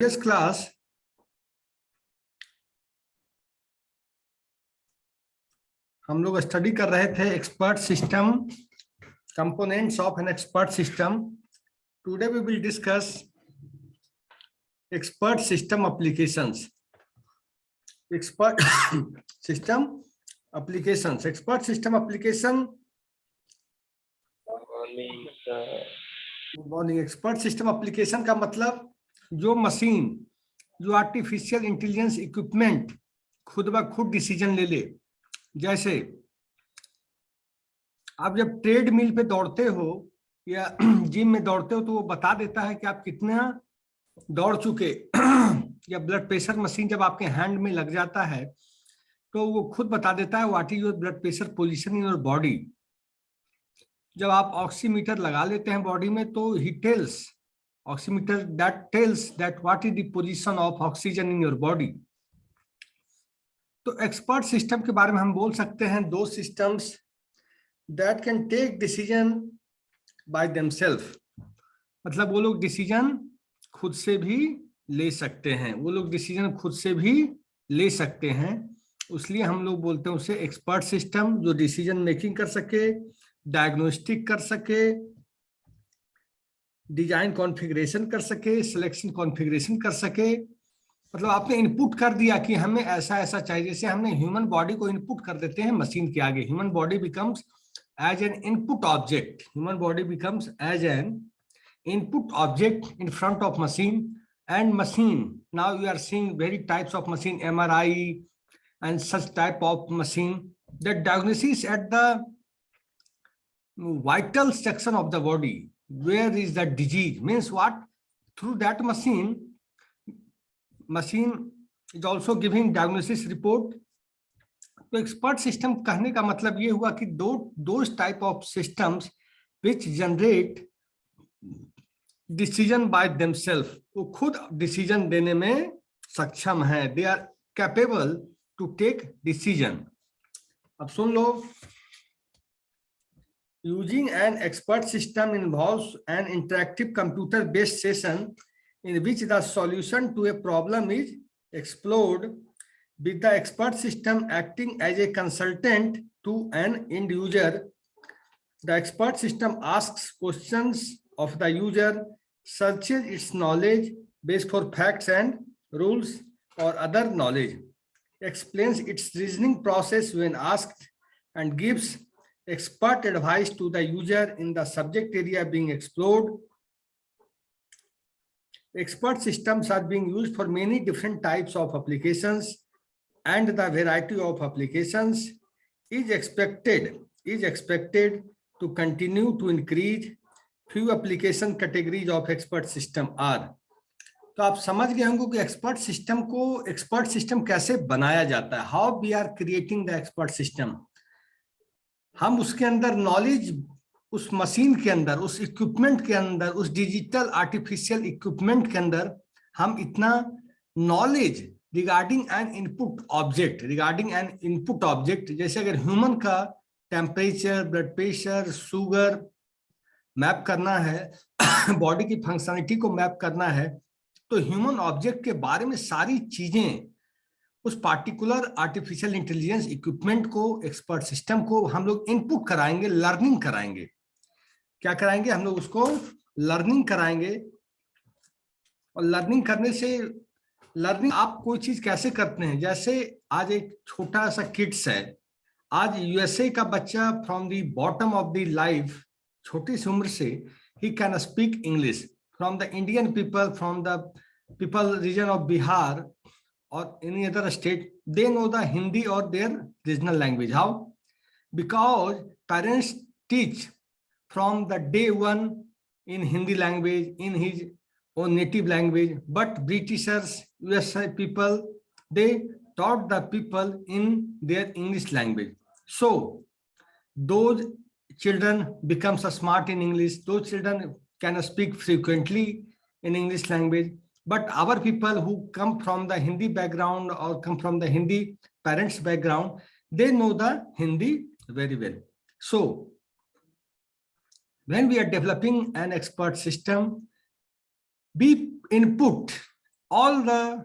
Previous class हम लोग study कर रहे थे expert system, components of an expert system. Today we will discuss expert system applications. Expert system applications. Expert system application. Morning. Expert system application का मतलब जो machine, जो artificial intelligence equipment खुद ब खुद डिसीजन ले ले. जैसे आप जब ट्रेड मिल पे दौड़ते हो या जिम में दौड़ते हो तो वो बता देता है कि आप कितना दौड़ चुके. या ब्लड प्रेशर मशीन जब आपके हैंड में लग जाता है तो वो खुद बता देता है what is your blood pressure position in your body. जब आप ऑक्सीमीटर लगा लेते हैं बॉडी में तो ही tells, oximeter that tells that what is the position of oxygen in your body. तो एक्सपर्ट सिस्टम के बारे में हम बोल सकते हैं दो systems that can take decision by themself. मतलब वो लोग डिसीजन खुद से भी ले सकते हैं, वो लोग डिसीजन खुद से भी ले सकते हैं. इसलिए हम लोग बोलते हैं उसे एक्सपर्ट सिस्टम, जो डिसीजन मेकिंग कर सके, डायग्नोस्टिक कर सके, डिजाइन कॉन्फ़िगरेशन कर सके, सिलेक्शन कॉन्फ़िगरेशन कर सके. मतलब आपने इनपुट कर दिया कि हमें ऐसा ऐसा चाहिए. जैसे हमने ह्यूमन बॉडी को इनपुट कर देते हैं मशीन के आगे. Human body becomes as an input object. Human body becomes as an input object in front of machine, and machine, now you are seeing very types of machine, MRI and such type of machine, that diagnosis at the vital section of the body, where is the disease, means what, through that machine is also giving diagnosis report. तो expert system कहने का मतलब ये हुआ कि दो type of systems which generate decision by themselves. वो खुद डिसीजन देने में सक्षम है. They are capable to take decision. अब सुन लो. Using an expert system involves an interactive computer based session in which the solution to a problem is explored with the expert system acting as a consultant to an end user. The expert system asks questions of the user, searches its knowledge base for facts and rules or other knowledge, explains its reasoning process when asked, and gives expert advice to the user in the subject area being explored. Expert systems are being used for many different types of applications, and the variety of applications is expected to continue to increase. Few application categories of expert system are. तो आप समझ गए होंगे कि expert system कैसे बनाया जाता है. How we are creating the expert system. हम उसके अंदर नॉलेज, उस मशीन के अंदर, उस इक्विपमेंट के अंदर, उस डिजिटल आर्टिफिशियल इक्विपमेंट के अंदर हम इतना knowledge regarding N input object, जैसे अगर ह्यूमन का temperature, blood pressure, sugar map करना है, बॉडी की फंक्शनलिटी को मैप करना है, तो ह्यूमन ऑब्जेक्ट के बारे में सारी चीजें उस पार्टिकुलर आर्टिफिशियल इंटेलिजेंस इक्विपमेंट को, एक्सपर्ट सिस्टम को हम लोग इनपुट कराएंगे, लर्निंग कराएंगे. क्या कराएंगे? हम लोग उसको लर्निंग कराएंगे. और लर्निंग करने से, लर्निंग आप कोई चीज कैसे करते हैं, जैसे आज एक छोटा सा किड्स है, आज यूएसए का बच्चा from the bottom of the life, छोटी सी उम्र से ही can speak English. From the Indian people, from the people region of Bihar और any other state, they know the Hindi और their regional language. How? Because parents teach from the day one in Hindi language, in his own native language, but Britishers, USA people, they taught the people in their English language. So those children becomes smart in English. Those children can speak frequently in English language. But our people who come from the Hindi background or come from the Hindi parents background, they know the Hindi very well. So when we are developing an expert system, we input all the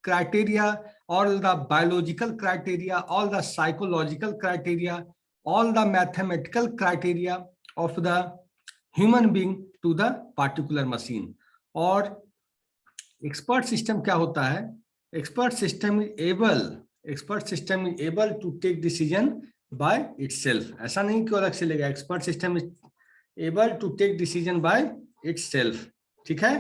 criteria, all the biological criteria, all the psychological criteria, all the mathematical criteria of the human being to the particular machine. और expert system क्या होता है? Expert system is able to take decision by itself. ऐसा नहीं कि अलग से लेगा. Expert system is able to take decision by itself. ठीक है?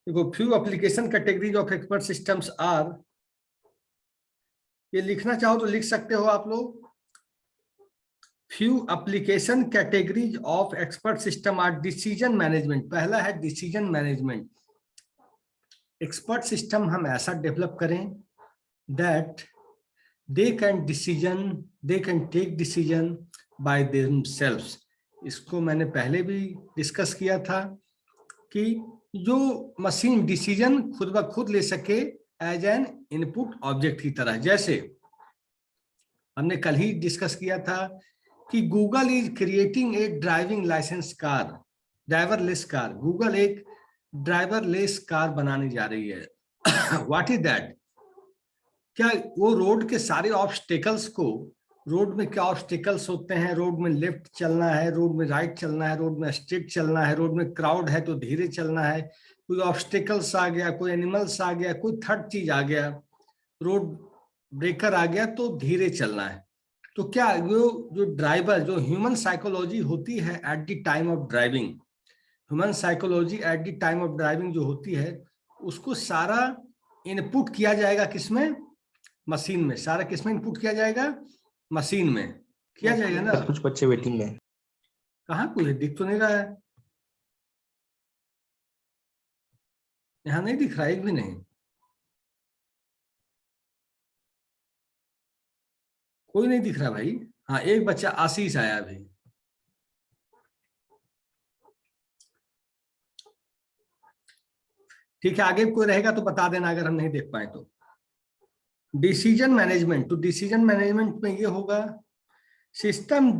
देखो, few application categories of expert systems are, ये लिखना चाहो तो लिख सकते हो आप लोग. Few application categories of expert system are decision management. पहला है decision management. Expert system हम ऐसा डेवलप करें that they can take decision by themselves. इसको मैंने पहले भी डिस्कस किया था कि जो मशीन डिसीजन खुद ब खुद ले सके एज एन इनपुट ऑब्जेक्ट की तरह. जैसे हमने कल ही डिस्कस किया था कि Google is creating a driving licence car, driverless car. Google एक ड्राइवरलेस कार बनाने जा रही है. What is that? क्या वो रोड के सारे ऑब्स्टेकल्स को, रोड में क्या ऑब्स्टेकल्स होते हैं, रोड में लेफ्ट चलना है, रोड में राइट चलना है, रोड में स्ट्रेट चलना है, रोड में क्राउड है तो धीरे चलना है, कोई ऑब्स्टेकल्स आ गया, कोई एनिमल्स आ गया, कोई थर्ड चीज आ गया, रोड ब्रेकर आ गया तो धीरे चलना है. तो क्या जो ड्राइवर, जो ह्यूमन साइकोलॉजी होती है at the time of driving, human psychology at the time of driving जो होती है, उसको सारा इनपुट किया जाएगा किसमें? मशीन में. सारा किसमें इनपुट किया जाएगा? मशीन में किया जाएगा ना. कुछ बच्चे वेटिंग में. कहाँ कोई है? दिख तो नहीं रहा है. यहाँ नहीं दिख रहा, एक भी नहीं. कोई नहीं दिख रहा भाई. हाँ, एक बच्चा आशीष आया अभी. ठीक है, आगे कोई रहेगा तो बता देना अगर हम नहीं देख पाए तो. Decision management. तो डिसीजन मैनेजमेंट में ये होगा सिस्टम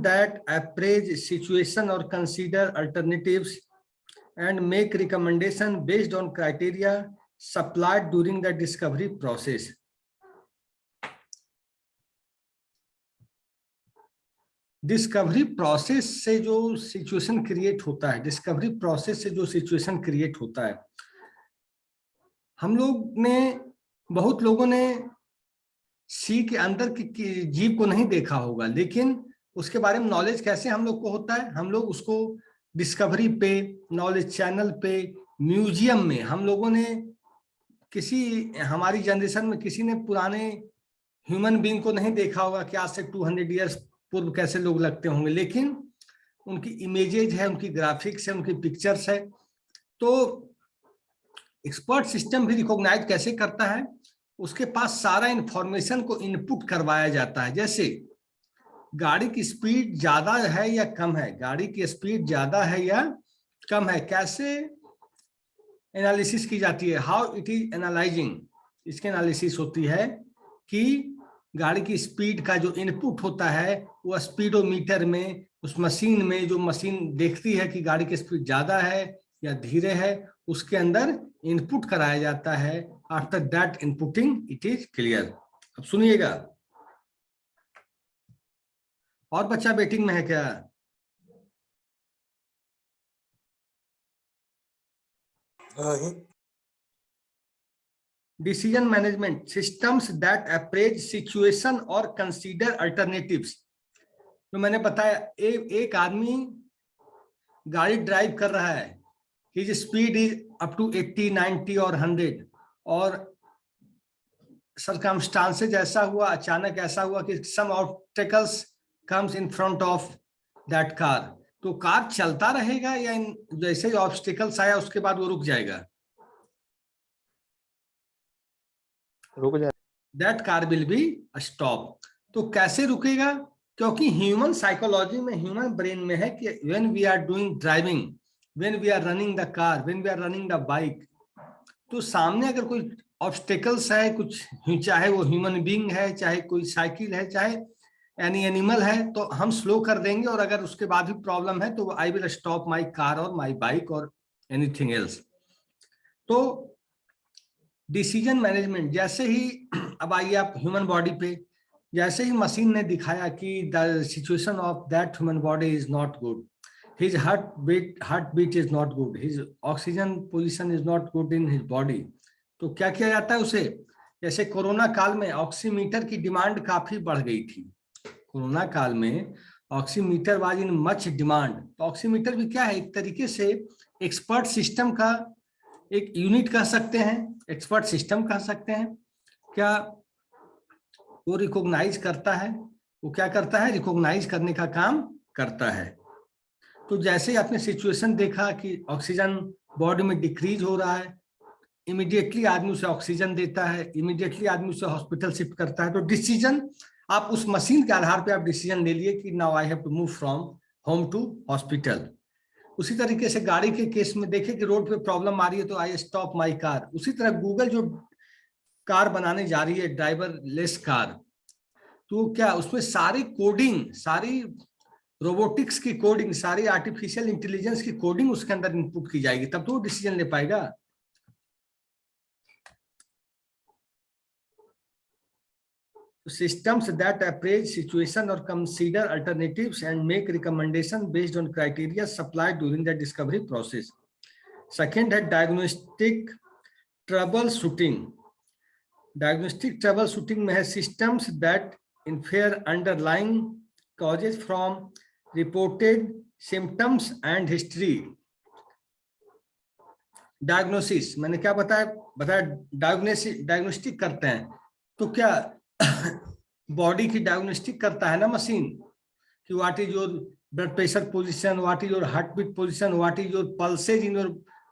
दैट अप्रेज सिचुएशन और consider alternatives and make recommendation based on criteria supplied during the discovery process. Discovery process से जो सिचुएशन क्रिएट होता है, डिस्कवरी प्रोसेस से जो सिचुएशन क्रिएट होता है, हम लोग ने, बहुत लोगों ने सी के अंदर की जीव को नहीं देखा होगा, लेकिन उसके बारे में नॉलेज कैसे हम लोग को होता है? हम लोग उसको डिस्कवरी पे, नॉलेज चैनल पे, म्यूजियम में, हम लोगों ने किसी, हमारी जनरेशन में किसी ने पुराने ह्यूमन बीइंग को नहीं देखा होगा कि आज से 200 ईयर्स पूर्व कैसे लोग लगते होंगे, लेकिन उनकी इमेजेज है, उनकी ग्राफिक्स है, उनकी पिक्चर्स है. तो एक्सपर्ट सिस्टम भी रिकॉग्नाइज कैसे करता है? उसके पास सारा इंफॉर्मेशन को इनपुट करवाया जाता है. जैसे गाड़ी की स्पीड ज्यादा है या कम है, गाड़ी की स्पीड ज्यादा है या कम है, कैसे एनालिसिस की जाती है? How it is analysing. इसकी एनालिसिस होती है कि गाड़ी की स्पीड का जो इनपुट होता है वो स्पीडोमीटर में, उस मशीन में, जो मशीन देखती है कि गाड़ी की स्पीड ज्यादा है या धीरे है, उसके अंदर इनपुट कराया जाता है. After that inputting it is clear. अब सुनिएगा. और बच्चा वेटिंग में है क्या? Decision management. Systems that apprise situation और कंसीडर अल्टरनेटिव्स. तो मैंने बताया, एक आदमी गाड़ी ड्राइव कर रहा है, his speed is up to 80, 90 और 100, और सर्कमस्टांसेस ऐसा हुआ, अचानक ऐसा हुआ कि some obstacles comes in front of that car. तो कार चलता रहेगा या जैसे ही ऑब्स्टेकल्स आया उसके बाद वो रुक जाएगा? रुक जाए. That car will be stop. तो कैसे रुकेगा? क्योंकि ह्यूमन साइकोलॉजी में, ह्यूमन ब्रेन में है कि when we are doing driving, when we are running the car, when we are running the bike, तो सामने अगर कोई ऑब्स्टेकल्स है, कुछ, चाहे वो ह्यूमन बीइंग है, चाहे कोई साइकिल है, चाहे एनी एनिमल है, तो हम स्लो कर देंगे, और अगर उसके बाद भी प्रॉब्लम है तो I will stop my car और माई बाइक और एनीथिंग एल्स। तो डिसीजन मैनेजमेंट, जैसे ही अब आइए आप ह्यूमन बॉडी पे, जैसे ही मशीन ने दिखाया कि the situation of that human body is not good, his heartbeat is not good, his oxygen position is not good in his body, तो क्या किया जाता है उसे? जैसे कोरोना काल में ऑक्सीमीटर की डिमांड काफी बढ़ गई थी। कोरोना काल में oximeter was in much demand. तो ऑक्सीमीटर भी क्या है? एक तरीके से एक्सपर्ट सिस्टम का एक यूनिट कह सकते हैं, एक्सपर्ट सिस्टम कह सकते हैं। क्या वो रिकॉग्नाइज करता है? वो क्या करता है? रिकॉग्नाइज करने का काम करता है। तो जैसे ही आपने सिचुएशन देखा कि ऑक्सीजन बॉडी में डिक्रीज हो रहा है, इमीडिएटली आदमी उसे ऑक्सीजन देता है, इमीडिएटली आदमी उसे हॉस्पिटल शिफ्ट करता है। तो डिसीजन आप उस मशीन के आधार पे आप डिसीजन ले लिए कि now I have to move from home to hospital. उसी तरीके से गाड़ी के केस में देखें कि रोड पे प्रॉब्लम आ रही है तो आई स्टॉप माय कार। उसी तरह गूगल जो कार बनाने जा रही है, ड्राइवर लेस कार, तो क्या उसमें सारी कोडिंग, सारी रोबोटिक्स की कोडिंग, सारी आर्टिफिशियल इंटेलिजेंस की कोडिंग उसके अंदर इनपुट की जाएगी, तब तो वो डिसीजन ले पाएगा। Systems that appraise situation or consider alternatives and make recommendation based on criteria supplied during the discovery process. Second है diagnostic troubleshooting. Diagnostic troubleshooting में है systems that infer underlying causes from reported symptoms and history. Diagnosis मैंने क्या बताया diagnostic करते हैं। तो क्या बॉडी की डायग्नोस्टिक करता है ना मशीन, कि what is your blood pressure position, what is your heartbeat position, what is your pulses in your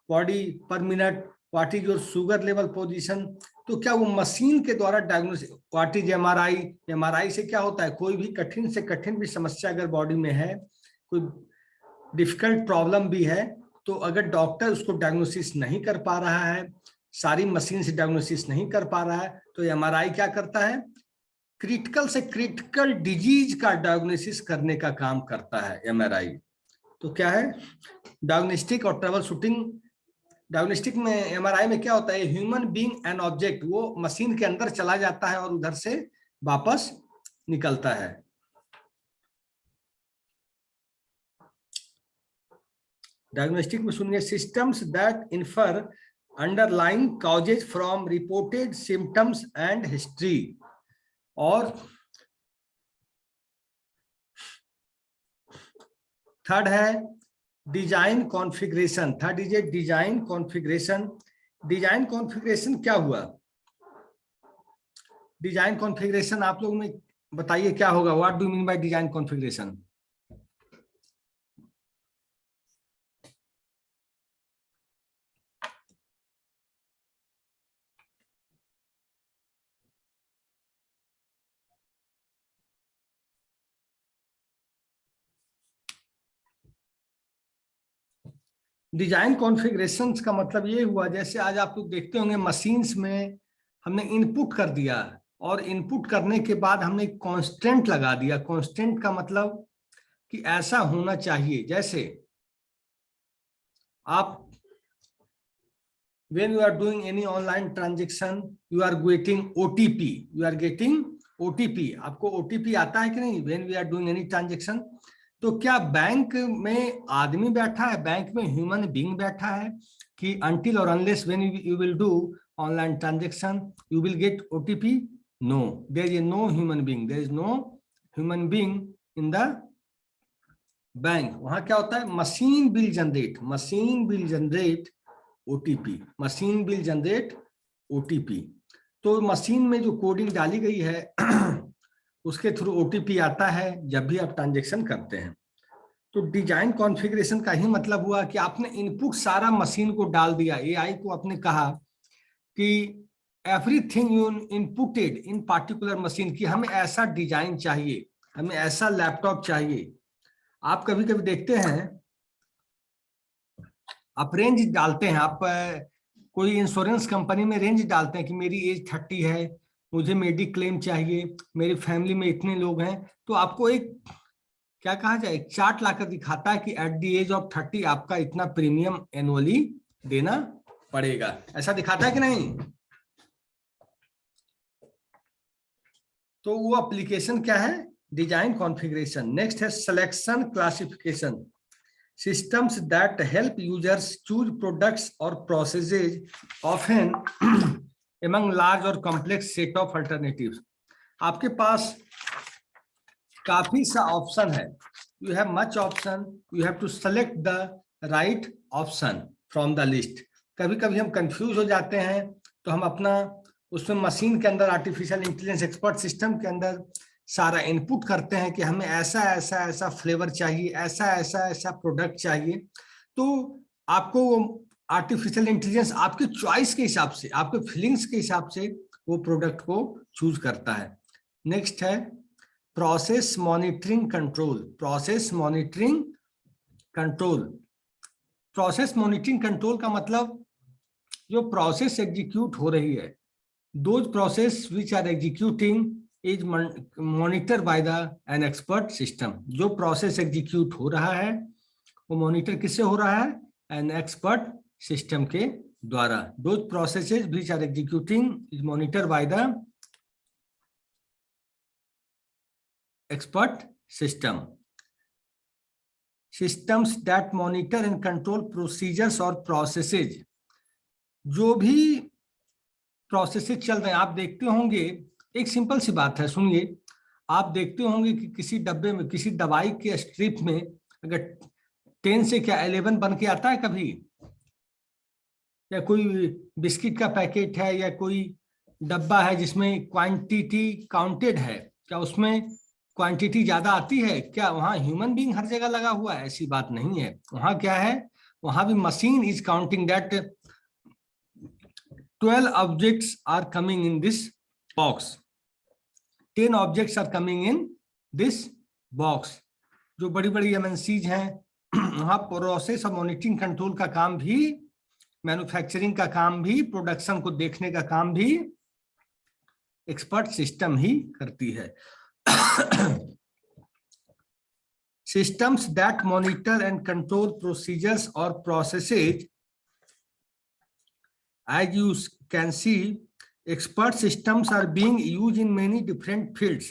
body per minute, what is your sugar level position. तो क्या वो मशीन के द्वारा diagnosis, what is MRI, MRI से क्या होता है? कोई भी कठिन से कठिन भी समस्या अगर बॉडी में है, कोई डिफिकल्ट प्रॉब्लम भी है, तो अगर डॉक्टर उसको डायग्नोसिस नहीं कर पा रहा है, सारी मशीन से डायग्नोसिस नहीं कर पा रहा है, तो एमआरआई क्या करता है? क्रिटिकल से क्रिटिकल डिजीज का डायग्नोसिस करने का काम करता है एमआरआई। तो क्या है डायग्नोस्टिक और ट्रबल शूटिंग। डायग्नोस्टिक में, एमआरआई में क्या होता है? ह्यूमन बीइंग एंड ऑब्जेक्ट, वो मशीन के अंदर चला जाता है और उधर से वापस निकलता है। डायग्नोस्टिक में सुनिए, systems that infer underlying causes from reported symptoms and history. और थर्ड है design configuration. Third is a design configuration. Design configuration क्या हुआ? डिजाइन कॉन्फ़िगरेशन आप लोग में बताइए क्या होगा? What do you mean by design configuration? Design configuration का मतलब ये हुआ, जैसे आज आप लोग देखते होंगे मशीन्स में हमने इनपुट कर दिया और इनपुट करने के बाद हमने कांस्टेंट लगा दिया। कांस्टेंट का मतलब कि ऐसा होना चाहिए। जैसे आप when you are doing any online transaction you are getting OTP, you are getting OTP। आपको OTP आता है कि नहीं when we are doing any transaction? तो क्या बैंक में आदमी बैठा है, बैंक में ह्यूमन बीइंग बैठा है कि until or unless when you will do online transaction you will get OTP? No, there is no human being, there is no human being in the bank. वहां क्या होता है? Machine will generate, machine will generate OTP, machine will generate OTP. तो machine में जो coding डाली गई है उसके थ्रू ओटीपी आता है जब भी आप ट्रांजैक्शन करते हैं। तो डिजाइन कॉन्फ़िगरेशन का ही मतलब हुआ कि आपने इनपुट सारा मशीन को डाल दिया, एआई को आपने कहा कि everything you inputted in particular machine, की हमें ऐसा डिजाइन चाहिए, हमें ऐसा लैपटॉप चाहिए। आप कभी कभी देखते हैं, आप रेंज डालते हैं, आप कोई इंश्योरेंस कंपनी में रेंज डालते हैं कि मेरी एज 30 है, मुझे मेडिक्लेम चाहिए, मेरी फैमिली में इतने लोग हैं, तो आपको एक क्या कहा जाए, एक चार्ट लाकर दिखाता है कि एट द एज ऑफ 30 आपका इतना प्रीमियम एनुअली देना पड़ेगा, ऐसा दिखाता है कि नहीं। तो वो एप्लीकेशन क्या है, डिजाइन कॉन्फ़िगरेशन। नेक्स्ट है selection classification, systems that help users choose products or processes often among large or complex set of alternatives। आपके पास काफी सा ऑप्शन है, you have much option, you have to select the right option from the list। कभी कभी हम confuse हो जाते हैं तो हम अपना उसमें मशीन के अंदर आर्टिफिशियल इंटेलिजेंस एक्सपर्ट सिस्टम के अंदर सारा इनपुट करते हैं कि हमें ऐसा ऐसा ऐसा फ्लेवर चाहिए, ऐसा ऐसा ऐसा प्रोडक्ट चाहिए। तो आपको आर्टिफिशियल इंटेलिजेंस आपके चॉइस के हिसाब से, आपके फीलिंग्स के हिसाब से वो प्रोडक्ट को चूज करता है। नेक्स्ट है process monitoring control. Process monitoring control, process monitoring control का मतलब जो प्रोसेस एग्जीक्यूट हो रही है, those process which are executing is monitor by the an expert system. जो प्रोसेस एग्जीक्यूट हो रहा है वो मॉनिटर किससे हो रहा है, एन एक्सपर्ट सिस्टम के द्वारा। Those processes which are executing is monitor by the expert system. Systems that monitor and control procedures और प्रोसेसेज, जो भी प्रोसेसेज चल रहे हैं, आप देखते होंगे, एक सिंपल सी बात है, सुनिए, आप देखते होंगे कि किसी डब्बे में, किसी दवाई के स्ट्रिप में अगर 10 से क्या 11 बन के आता है कभी, या कोई बिस्किट का पैकेट है या कोई डब्बा है जिसमें क्वांटिटी काउंटेड है, क्या उसमें क्वांटिटी ज्यादा आती है क्या? वहां ह्यूमन बीइंग हर जगह लगा हुआ है, ऐसी बात नहीं है। वहां क्या है, वहां भी machine is counting that 12 objects are coming in this box, 10 objects are coming in this box। जो बड़ी बड़ी एमएनसीज हैं वहां प्रोसेस और मॉनिटरिंग कंट्रोल का काम भी, मैन्युफैक्चरिंग का काम भी, प्रोडक्शन को देखने का काम भी एक्सपर्ट सिस्टम ही करती है। Systems that monitor and control procedures और processes, as you can see, expert systems are being used in many different fields।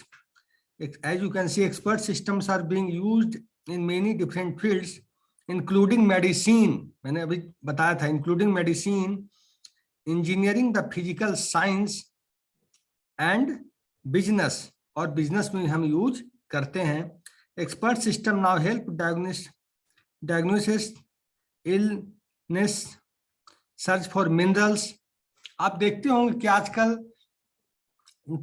As you can see, expert systems are being used in many different fields, including medicine, मैंने अभी बताया था, including medicine, engineering, the physical science and business, और business में हम use करते हैं। Expert system now help diagnosis illness, search for minerals. आप देखते होंगे कि आजकल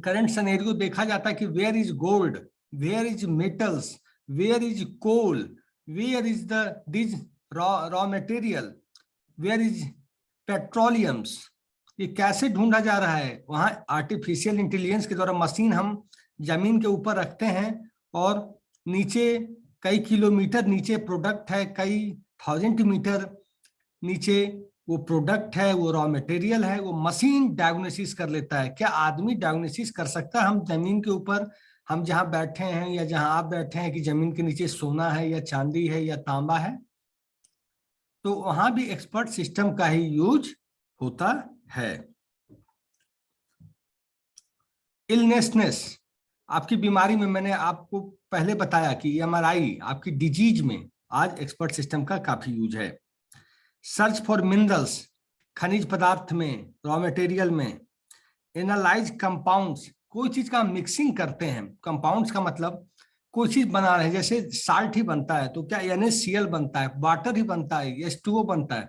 करंट सिनेरियो देखा जाता है कि where is gold, where is metals, where is coal, where is this raw material, where is petroleums, ये कैसे ढूंढा जा रहा है? वहां आर्टिफिशियल इंटेलिजेंस के द्वारा मशीन हम जमीन के ऊपर रखते हैं और नीचे कई किलोमीटर नीचे प्रोडक्ट है, कई 1000 मीटर नीचे वो प्रोडक्ट है, वो रॉ मटेरियल है, वो मशीन डायग्नोसिस कर लेता है। क्या आदमी डायग्नोसिस कर सकता है? हम जमीन के ऊपर, हम जहां बैठे हैं या जहां आप बैठे हैं, कि जमीन के नीचे सोना है या चांदी है या तांबा है? तो वहां भी एक्सपर्ट सिस्टम का ही यूज होता है। इलनेसनेस, आपकी बीमारी में मैंने आपको पहले बताया कि एमआरआई आपकी डिजीज में आज एक्सपर्ट सिस्टम का काफी यूज है। सर्च फॉर मिनरल्स, खनिज पदार्थ में, रॉ मटेरियल में। एनालाइज कंपाउंड्स, कोई चीज का मिक्सिंग करते हैं, कंपाउंड्स का मतलब कोई चीज बना रहे हैं, जैसे साल्ट ही बनता है तो क्या NaCl बनता है, वाटर ही बनता है, H2O बनता है।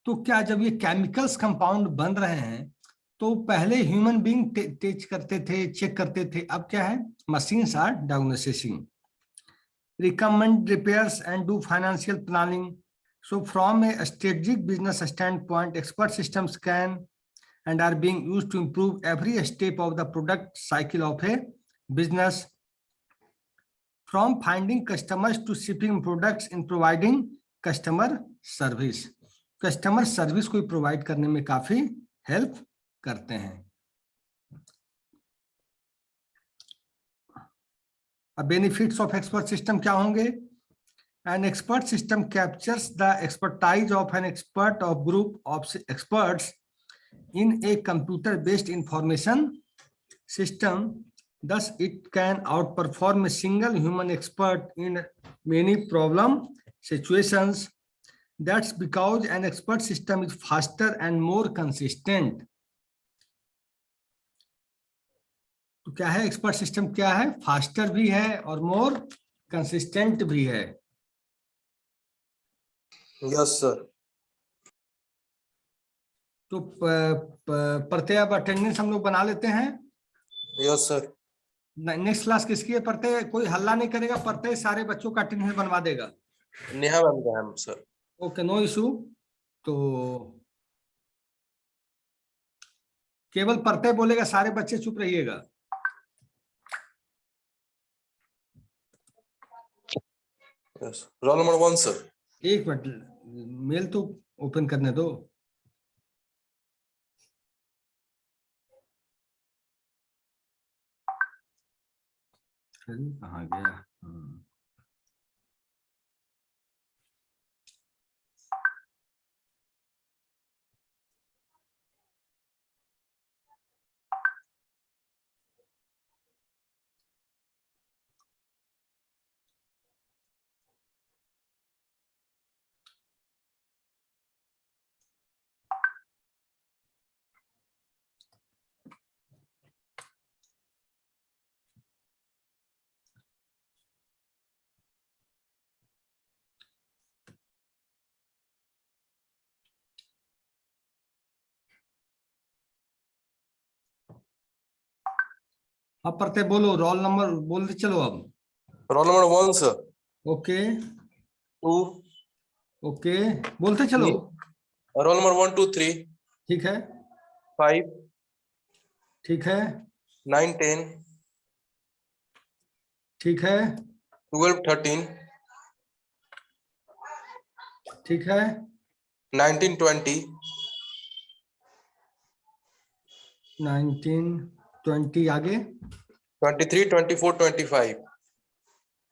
तो क्या जब ये केमिकल्स कंपाउंड बन रहे हैं तो पहले ह्यूमन बीइंग टेस्ट करते थे, चेक करते थे, अब क्या है, machines are diagnosising. recommend repairs and do financial planning। So from a strategic business standpoint, expert systems can and are being used to improve every step of the product cycle of a business, from finding customers to shipping products in providing customer service। Customer service को provide करने में काफी help करते हैं। अब benefits of expert system क्या होंगे? An expert system captures the expertise of an expert or group of experts in a computer-based information system. Thus, it can outperform a single human expert in many problem situations. That's because an expert system is faster and more consistent. तो क्या है expert system? क्या है? Faster भी है और more consistent भी है। Yes sir. तो प्रत्यय अब अटेंडेंस हम लोग बना लेते हैं। Yes sir. नेक्स्ट क्लास किसकी है? प्रत्यय कोई हल्ला नहीं करेगा, प्रत्यय सारे बच्चों का अटेंडेंस बनवा देगा। नेहा मैम का है सर। Okay, no issue. तो केवल प्रत्यय बोलेगा, सारे बच्चे चुप रहिएगा। यस। Roll number 1 sir. एक मिनट, मेल तो ओपन करने दो। कहाँ गया? अब प्रत्यय बोलो, रोल नंबर बोलते चलो। अब roll number 1 sir. Okay 2 okay बोलते चलो। रोल नंबर 1 2 3 ठीक है 5 ठीक है 9 10 ठीक है 12 13 ठीक है 19 20 19 20 आगे 23 24 25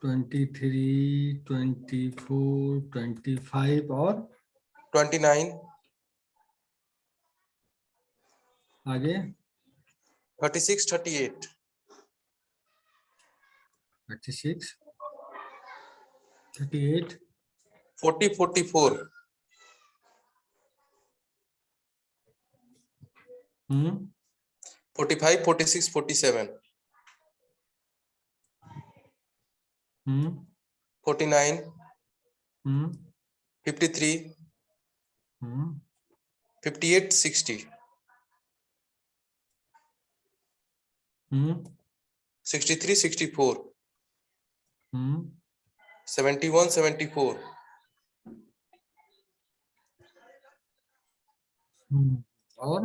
23 24 25 और 29 आगे 36 38 36 38 40 44 45 46 47 49 53 58 60 63 64 71 74 और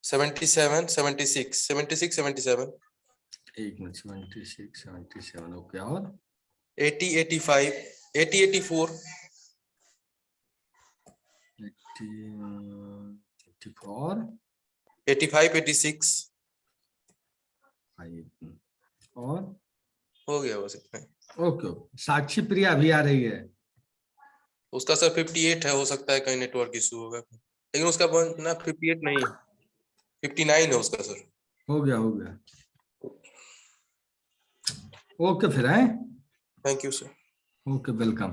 77 76 76 77 एक मिनट 76 77 ओके और 80 85 80 84 84 85 86 और हो गया बस इतना। ओके साक्षी प्रिया भी आ रही है। उसका सर 58 है, हो सकता है कहीं नेटवर्क इशू होगा, लेकिन उसका ना 58 नहीं है, 59 है उसका सर। हो गया ओके फिर है। Thank you sir. Okay welcome.